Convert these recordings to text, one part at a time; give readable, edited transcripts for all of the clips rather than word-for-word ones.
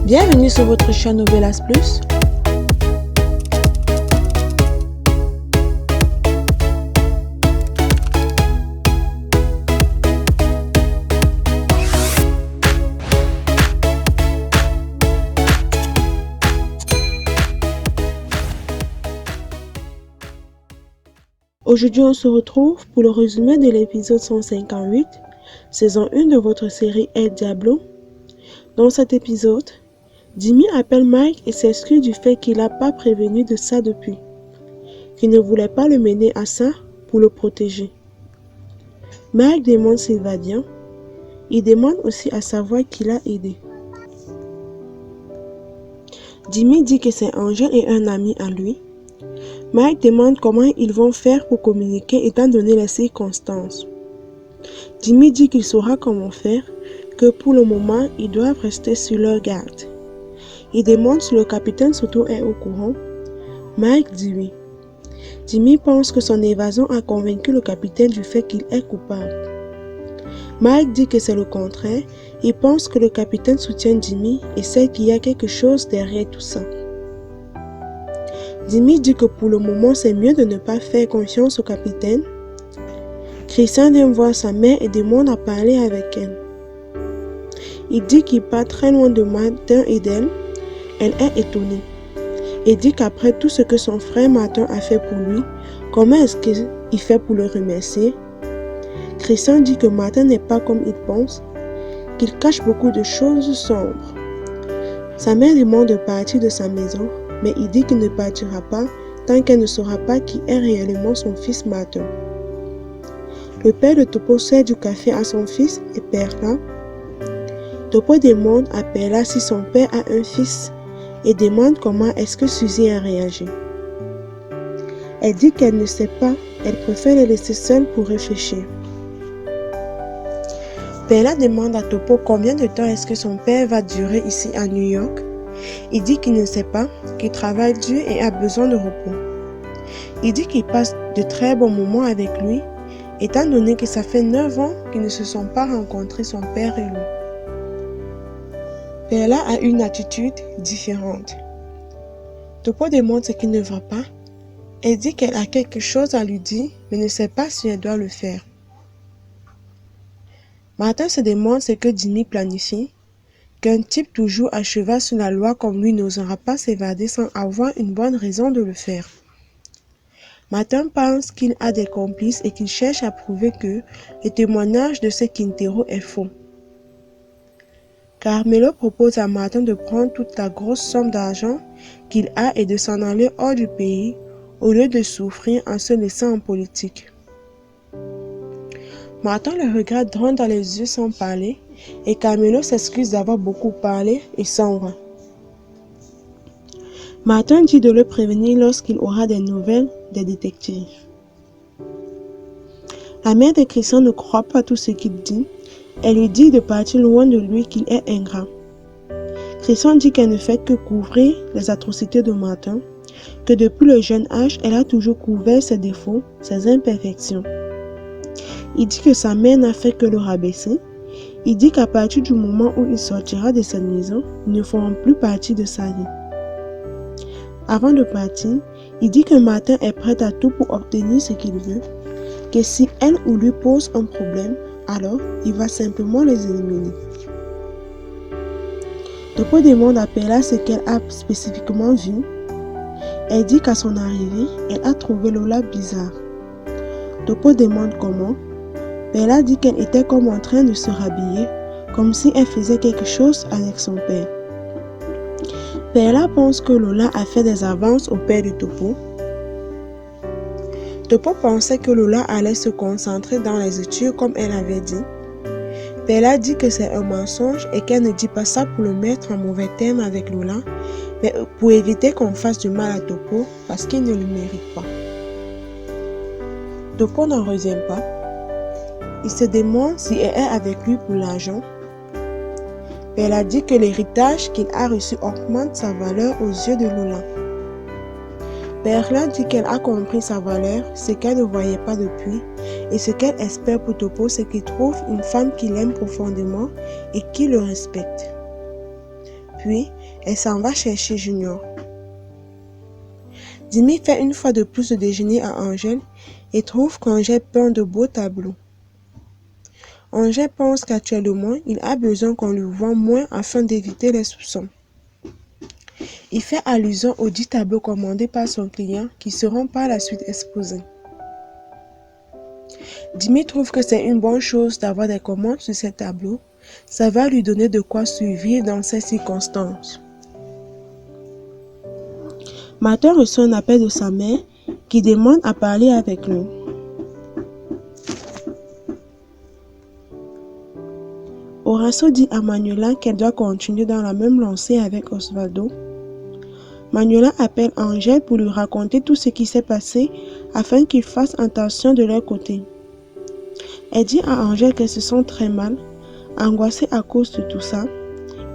Bienvenue sur votre chaîne Novelas Plus. Aujourd'hui, on se retrouve pour le résumé de l'épisode 158, saison 1 de votre série El Diablo. Dans cet épisode, Jimmy appelle Mike et s'excuse du fait qu'il n'a pas prévenu de ça depuis, qu'il ne voulait pas le mener à ça pour le protéger. Mike demande s'il va bien. Il demande aussi à savoir qui l'a aidé. Jimmy dit que c'est Angel et un ami à lui. Mike demande comment ils vont faire pour communiquer étant donné les circonstances. Jimmy dit qu'il saura comment faire, que pour le moment, ils doivent rester sur leur garde. Il demande si le capitaine Soto est au courant. Mike dit oui. Jimmy pense que son évasion a convaincu le capitaine du fait qu'il est coupable. Mike dit que c'est le contraire. Il pense que le capitaine soutient Jimmy et sait qu'il y a quelque chose derrière tout ça. Jimmy dit que pour le moment, c'est mieux de ne pas faire confiance au capitaine. Christian vient voir sa mère et demande à parler avec elle. Il dit qu'il part très loin de Martin et d'elle. Elle est étonnée. Il dit qu'après tout ce que son frère Martin a fait pour lui, comment est-ce qu'il fait pour le remercier? Christian dit que Martin n'est pas comme il pense, qu'il cache beaucoup de choses sombres. Sa mère demande de partir de sa maison, mais il dit qu'il ne partira pas tant qu'elle ne saura pas qui est réellement son fils Martin. Le père de Topo sert du café à son fils et Perla. Topo demande à Perla si son père a un fils et demande comment est-ce que Suzy a réagi. Elle dit qu'elle ne sait pas, elle préfère les laisser seuls pour réfléchir. Perla demande à Topo combien de temps est-ce que son père va durer ici à New York. Il dit qu'il ne sait pas, qu'il travaille dur et a besoin de repos. Il dit qu'il passe de très bons moments avec lui, étant donné que ça fait 9 ans qu'ils ne se sont pas rencontrés, son père et lui. Perla a une attitude différente. Topo demande ce qui ne va pas. Elle dit qu'elle a quelque chose à lui dire, mais ne sait pas si elle doit le faire. Martin se demande ce que Jimmy planifie, qu'un type toujours à cheval sur la loi comme lui n'osera pas s'évader sans avoir une bonne raison de le faire. Martin pense qu'il a des complices et qu'il cherche à prouver que le témoignage de ce Quintero est faux. Carmelo propose à Martin de prendre toute la grosse somme d'argent qu'il a et de s'en aller hors du pays au lieu de souffrir en se laissant en politique. Martin le regarde droit dans les yeux sans parler et Carmelo s'excuse d'avoir beaucoup parlé et s'en va. Martin dit de le prévenir lorsqu'il aura des nouvelles des détectives. La mère de Christian ne croit pas tout ce qu'il dit. Elle lui dit de partir loin de lui, qu'il est ingrat. Christian dit qu'elle ne fait que couvrir les atrocités de Martin, que depuis le jeune âge, elle a toujours couvert ses défauts, ses imperfections. Il dit que sa mère n'a fait que le rabaisser. Il dit qu'à partir du moment où il sortira de cette maison, ils ne feront plus partie de sa vie. Avant de partir, il dit que Martin est prêt à tout pour obtenir ce qu'il veut, que si elle ou lui pose un problème, alors il va simplement les éliminer. Topo demande à Perla ce qu'elle a spécifiquement vu. Elle dit qu'à son arrivée, elle a trouvé Lola bizarre. Topo demande comment. Perla dit qu'elle était comme en train de se rhabiller, comme si elle faisait quelque chose avec son père. Perla pense que Lola a fait des avances au père de Topo. Topo pensait que Lola allait se concentrer dans les études comme elle avait dit. Perla dit que c'est un mensonge et qu'elle ne dit pas ça pour le mettre en mauvais terme avec Lola, mais pour éviter qu'on fasse du mal à Topo parce qu'il ne le mérite pas. Topo n'en revient pas. Il se demande si elle est avec lui pour l'argent. Perla dit que l'héritage qu'il a reçu augmente sa valeur aux yeux de Lola. Perla dit qu'elle a compris sa valeur, ce qu'elle ne voyait pas depuis, et ce qu'elle espère pour Topo, c'est qu'il trouve une femme qu'il aime profondément et qui le respecte. Puis, elle s'en va chercher Junior. Jimmy fait une fois de plus le déjeuner à Angèle et trouve qu'Angèle peint de beaux tableaux. Angèle pense qu'actuellement, il a besoin qu'on le voie moins afin d'éviter les soupçons. Il fait allusion aux 10 tableaux commandés par son client qui seront par la suite exposés. Jimmy trouve que c'est une bonne chose d'avoir des commandes sur ces tableaux. Ça va lui donner de quoi survivre dans ces circonstances. Martin reçoit un appel de sa mère qui demande à parler avec lui. Horacio dit à Manuela qu'elle doit continuer dans la même lancée avec Osvaldo. Manuela appelle Angèle pour lui raconter tout ce qui s'est passé afin qu'ils fassent attention de leur côté. Elle dit à Angèle qu'elle se sent très mal, angoissée à cause de tout ça.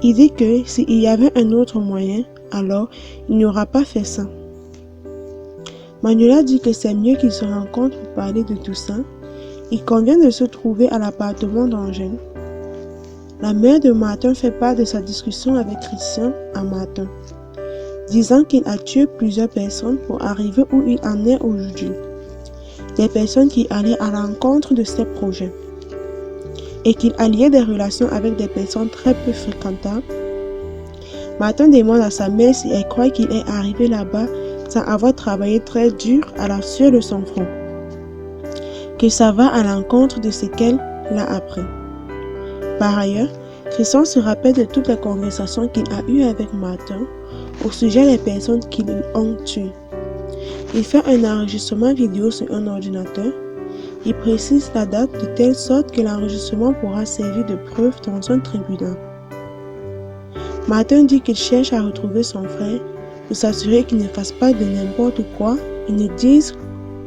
Il dit que s'il y avait un autre moyen, alors il n'aura pas fait ça. Manuela dit que c'est mieux qu'ils se rencontrent pour parler de tout ça. Il convient de se trouver à l'appartement d'Angèle. La mère de Martin fait part de sa discussion avec Christian à Martin, disant qu'il a tué plusieurs personnes pour arriver où il en est aujourd'hui. Des personnes qui allaient à l'encontre de ses projets et qu'il alliait des relations avec des personnes très peu fréquentables. Martin demande à sa mère si elle croit qu'il est arrivé là-bas sans avoir travaillé très dur à la sueur de son front, que ça va à l'encontre de ce qu'elle a appris. Par ailleurs, Christian se rappelle de toutes les conversations qu'il a eues avec Martin au sujet des personnes qui l'ont tué. Il fait un enregistrement vidéo sur un ordinateur. Il précise la date de telle sorte que l'enregistrement pourra servir de preuve dans un tribunal. Martin dit qu'il cherche à retrouver son frère pour s'assurer qu'il ne fasse pas de n'importe quoi et ne dise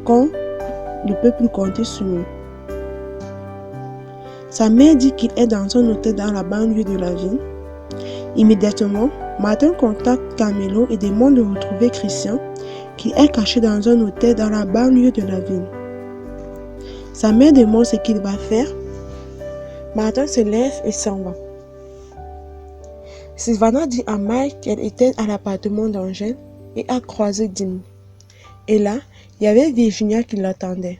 qu'on ne peut plus compter sur lui. Sa mère dit qu'il est dans un hôtel dans la banlieue de la ville. Immédiatement, Martin contacte Camilo et demande de retrouver Christian, qui est caché dans un hôtel dans la banlieue de la ville. Sa mère demande ce qu'il va faire. Martin se lève et s'en va. Sylvana dit à Mike qu'elle était à l'appartement d'Angèle et a croisé Jimmy. Et là, il y avait Virginia qui l'attendait.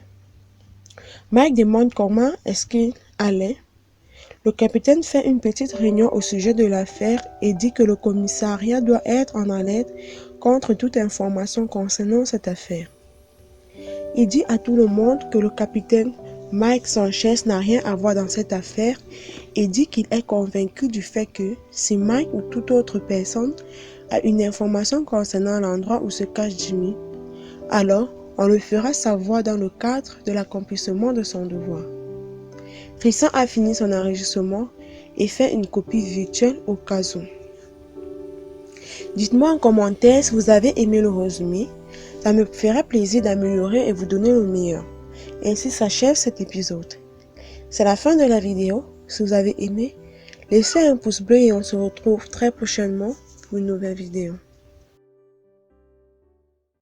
Mike demande comment est-ce qu'il allait. Le capitaine fait une petite réunion au sujet de l'affaire et dit que le commissariat doit être en alerte contre toute information concernant cette affaire. Il dit à tout le monde que le capitaine Mike Sanchez n'a rien à voir dans cette affaire et dit qu'il est convaincu du fait que si Mike ou toute autre personne a une information concernant l'endroit où se cache Jimmy, alors on le fera savoir dans le cadre de l'accomplissement de son devoir. Christian a fini son enregistrement et fait une copie virtuelle au cas où. Dites-moi en commentaire si vous avez aimé le résumé. Ça me ferait plaisir d'améliorer et vous donner le meilleur. Ainsi s'achève cet épisode. C'est la fin de la vidéo. Si vous avez aimé, laissez un pouce bleu et on se retrouve très prochainement pour une nouvelle vidéo.